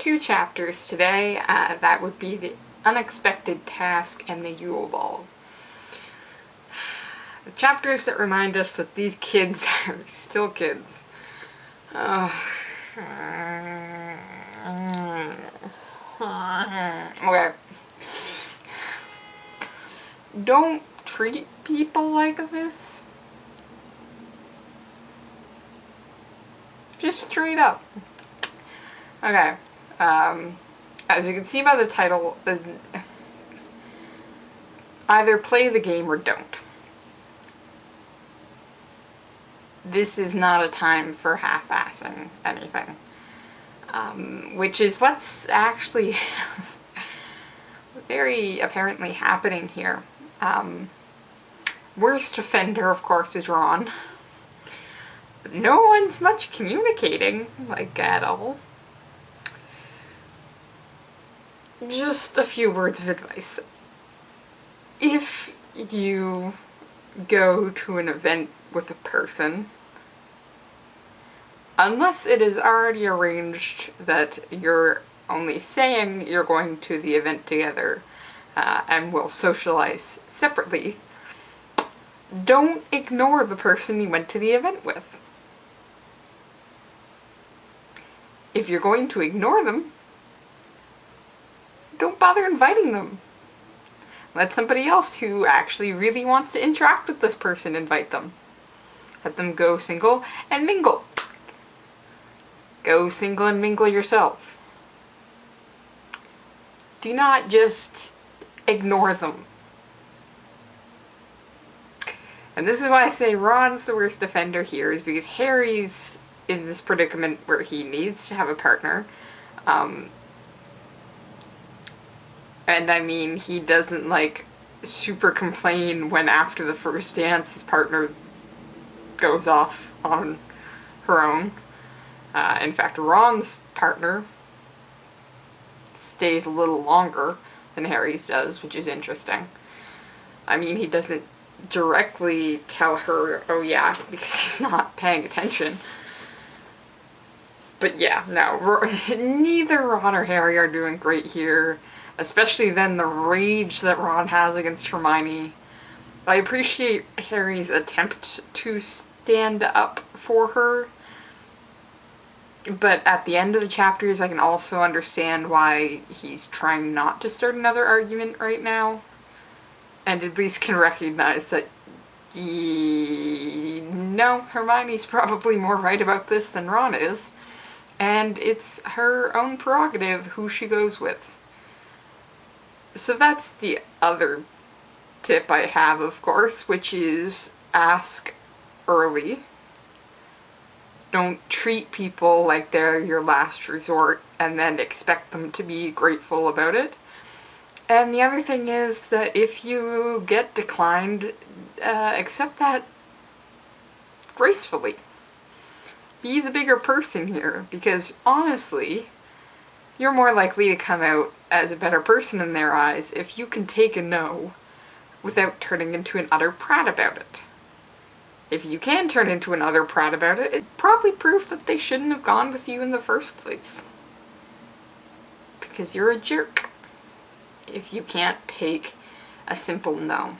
two chapters today. That would be the unexpected task and the Yule Ball. The chapters that remind us that these kids are still kids. Okay. Don't treat people like this. Just straight up. Okay. As you can see by the title, either play the game or don't. This is not a time for half-assing anything. Which is what's actually very apparently happening here. Worst offender, of course, is Ron. But no one's much communicating, like, at all. Just a few words of advice. If you go to an event with a person, unless it is already arranged that you're only saying you're going to the event together and will socialize separately, don't ignore the person you went to the event with. If you're going to ignore them, don't bother inviting them. Let somebody else who actually really wants to interact with this person invite them. Let them go single and mingle. Go single and mingle yourself. Do not just ignore them. And this is why I say Ron's the worst offender here, is because Harry's in this predicament where he needs to have a partner. And I mean, he doesn't, like, super complain when after the first dance his partner goes off on her own. In fact, Ron's partner stays a little longer than Harry's does, which is interesting. I mean, he doesn't directly tell her, oh yeah, because he's not paying attention. But yeah, no, neither Ron or Harry are doing great here. Especially then the rage that Ron has against Hermione. I appreciate Harry's attempt to stand up for her, but at the end of the chapters I can also understand why he's trying not to start another argument right now, and at least can recognize that no, Hermione's probably more right about this than Ron is, and it's her own prerogative who she goes with. So that's the other tip I have, of course, which is ask early. Don't treat people like they're your last resort and then expect them to be grateful about it. And the other thing is that if you get declined, accept that gracefully. Be the bigger person here, because honestly, you're more likely to come out as a better person in their eyes if you can take a no without turning into an utter prat about it. If you can turn into an utter prat about it, it probably proved that they shouldn't have gone with you in the first place. Because you're a jerk if you can't take a simple no.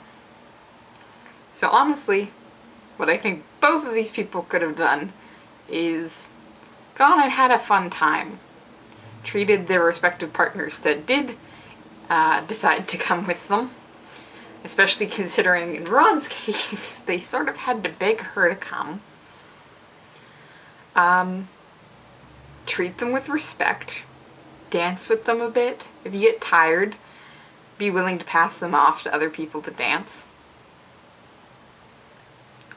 So honestly, what I think both of these people could have done is gone and had a fun time. Treated their respective partners that did decide to come with them. Especially considering in Ron's case, they sort of had to beg her to come. Treat them with respect. Dance with them a bit. If you get tired, be willing to pass them off to other people to dance.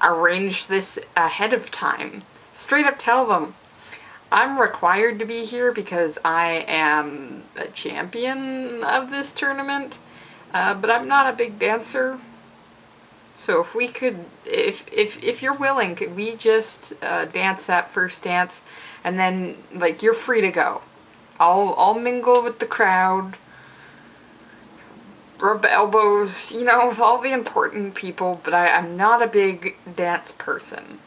Arrange this ahead of time. Straight up tell them, I'm required to be here because I am a champion of this tournament, but I'm not a big dancer. So if we could, if you're willing, could we just dance that first dance, and then, like, you're free to go. I'll mingle with the crowd, rub elbows, you know, with all the important people, but I'm not a big dance person.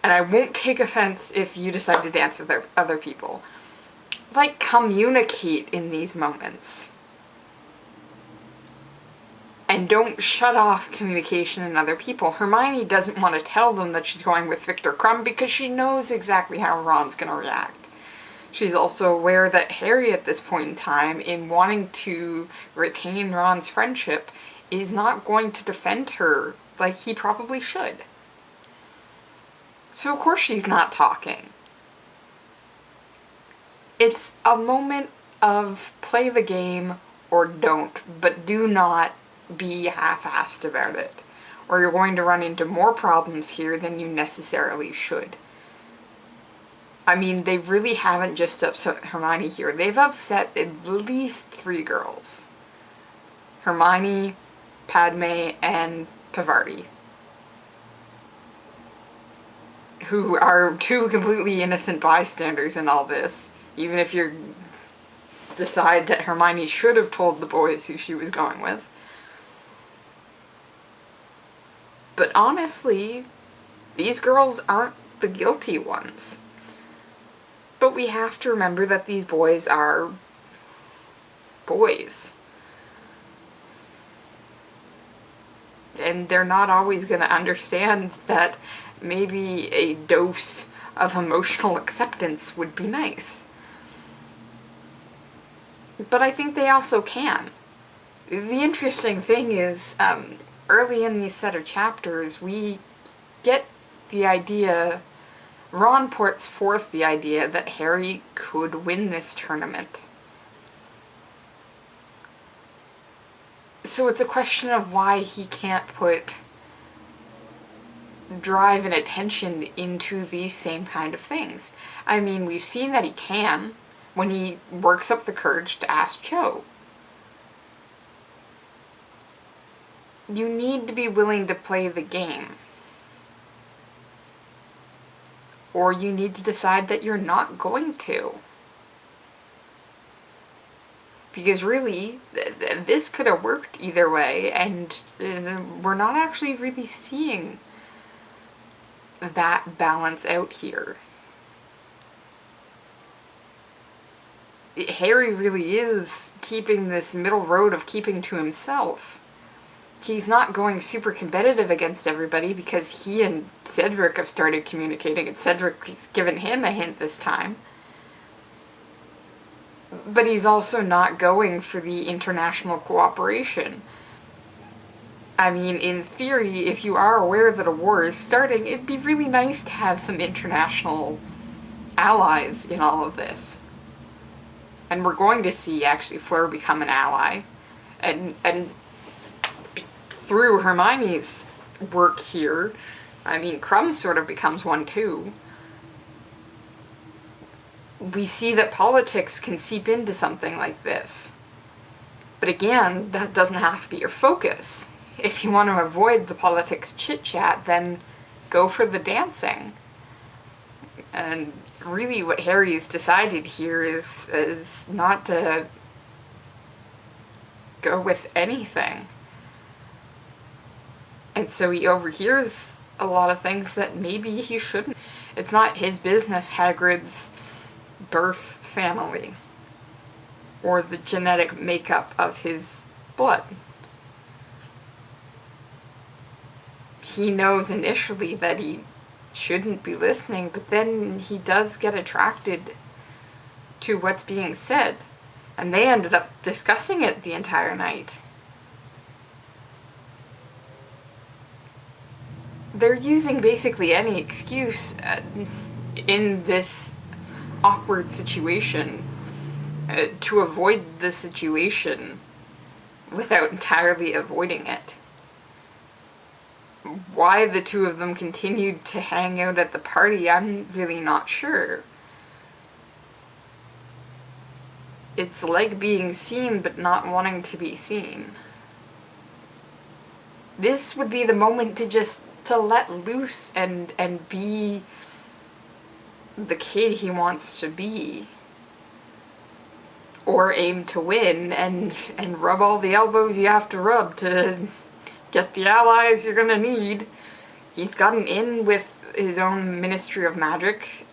And I won't take offense if you decide to dance with other people. like, communicate in these moments. And don't shut off communication in other people. Hermione doesn't want to tell them that she's going with Victor Crumb because she knows exactly how Ron's going to react. She's also aware that Harry at this point in time, in wanting to retain Ron's friendship, is not going to defend her like he probably should. So of course she's not talking. It's a moment of play the game or don't, but do not be half-assed about it, or you're going to run into more problems here than you necessarily should. I mean, they really haven't just upset Hermione here. They've upset at least 3 girls. Hermione, Padme, and Pavarti. Who are 2 completely innocent bystanders in all this. Even if you decide that Hermione should have told the boys who she was going with. But honestly, these girls aren't the guilty ones. But we have to remember that these boys are boys. And they're not always going to understand that maybe a dose of emotional acceptance would be nice. But I think they also can. The interesting thing is, early in these set of chapters, we get the idea, Ron puts forth the idea that Harry could win this tournament. So it's a question of why he can't put drive and attention into these same kind of things. I mean, we've seen that he can when he works up the courage to ask Cho. You need to be willing to play the game. Or you need to decide that you're not going to. Because really, this could have worked either way, and we're not actually really seeing that balance out here. Harry really is keeping this middle road of keeping to himself. He's not going super competitive against everybody because he and Cedric have started communicating, and Cedric's given him a hint this time. But he's also not going for the international cooperation. I mean, in theory, if you are aware that a war is starting, it'd be really nice to have some international allies in all of this. And we're going to see, actually, Fleur become an ally. And through Hermione's work here, I mean, Crumb sort of becomes one too. We see that politics can seep into something like this. But again, that doesn't have to be your focus. If you want to avoid the politics chit-chat, then go for the dancing. And really what Harry's decided here is not to go with anything. And so he overhears a lot of things that maybe he shouldn't. It's not his business, Hagrid's birth family, or the genetic makeup of his blood. He knows initially that he shouldn't be listening, but then he does get attracted to what's being said. And they ended up discussing it the entire night. They're using basically any excuse in this awkward situation to avoid the situation without entirely avoiding it. Why the two of them continued to hang out at the party, I'm really not sure. It's like being seen but not wanting to be seen. This would be the moment to let loose and be the kid he wants to be. Or aim to win and rub all the elbows you have to rub to get the allies you're gonna need. He's gotten in with his own Ministry of Magic,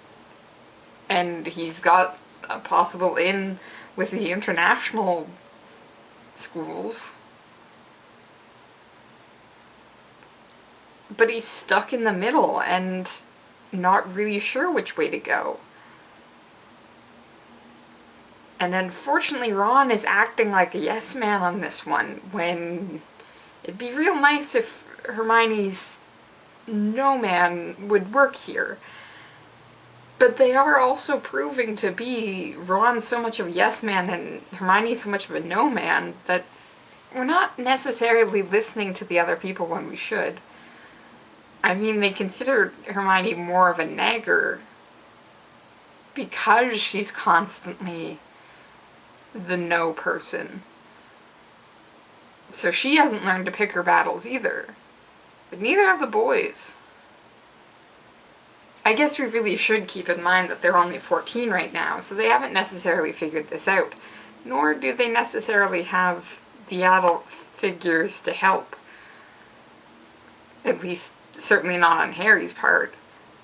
and he's got a possible in with the international schools. But he's stuck in the middle and not really sure which way to go. And unfortunately, Ron is acting like a yes man on this one, when it'd be real nice if Hermione's no man would work here. But they are also proving to be Ron so much of a yes man and Hermione so much of a no man that we're not necessarily listening to the other people when we should. I mean, they consider Hermione more of a nagger because she's constantly the no person. So she hasn't learned to pick her battles either. But neither have the boys. I guess we really should keep in mind that they're only 14 right now, so they haven't necessarily figured this out. Nor do they necessarily have the adult figures to help. At least, certainly not on Harry's part,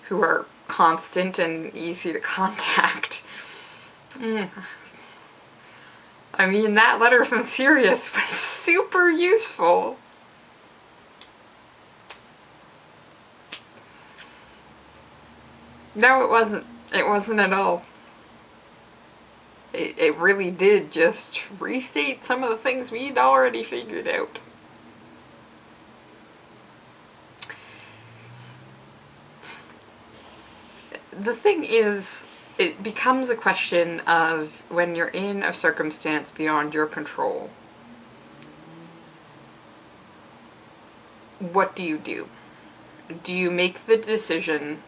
who are constant and easy to contact. I mean, that letter from Sirius was super useful. No, it wasn't. It wasn't at all. It really did just restate some of the things we'd already figured out. The thing is, it becomes a question of when you're in a circumstance beyond your control, what do you do? Do you make the decision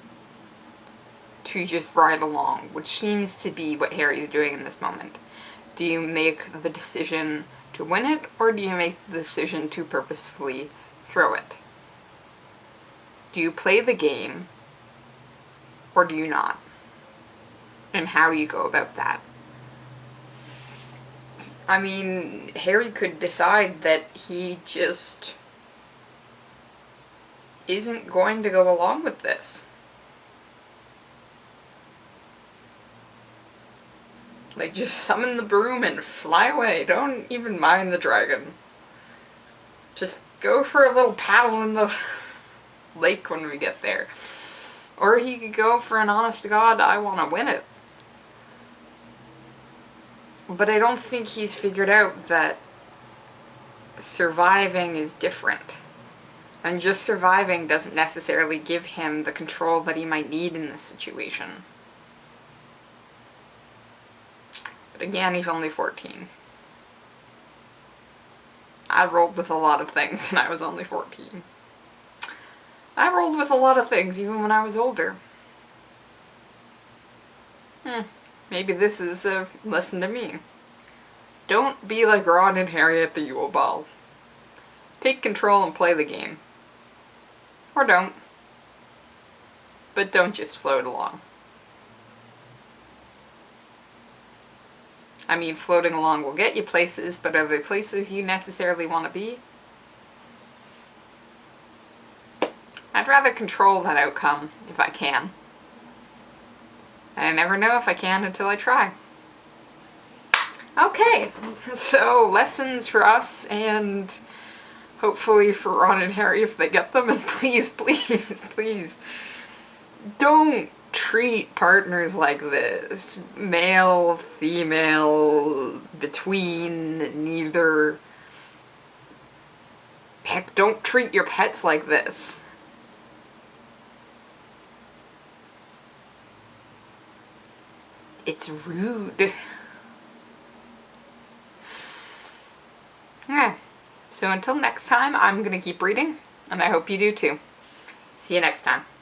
to just ride along, which seems to be what Harry's doing in this moment? Do you make the decision to win it, or do you make the decision to purposely throw it? Do you play the game, or do you not? And how do you go about that? I mean, Harry could decide that he just isn't going to go along with this. Like, just summon the broom and fly away. Don't even mind the dragon. Just go for a little paddle in the lake when we get there. Or he could go for an honest to God, I want to win it. But I don't think he's figured out that surviving is different. And just surviving doesn't necessarily give him the control that he might need in this situation. But again, he's only 14. I rolled with a lot of things when I was only 14. I rolled with a lot of things even when I was older. Maybe this is a lesson to me. Don't be like Ron and Harry at the Yule Ball. Take control and play the game. Or don't. But don't just float along. I mean, floating along will get you places, but are they places you necessarily want to be? I'd rather control that outcome if I can. And I never know if I can until I try. Okay, so lessons for us and hopefully for Ron and Harry if they get them. And please, please, please, don't treat partners like this. Male, female, between, neither. Heck, don't treat your pets like this. It's rude. Yeah. So until next time, I'm gonna keep reading, and I hope you do too. See you next time.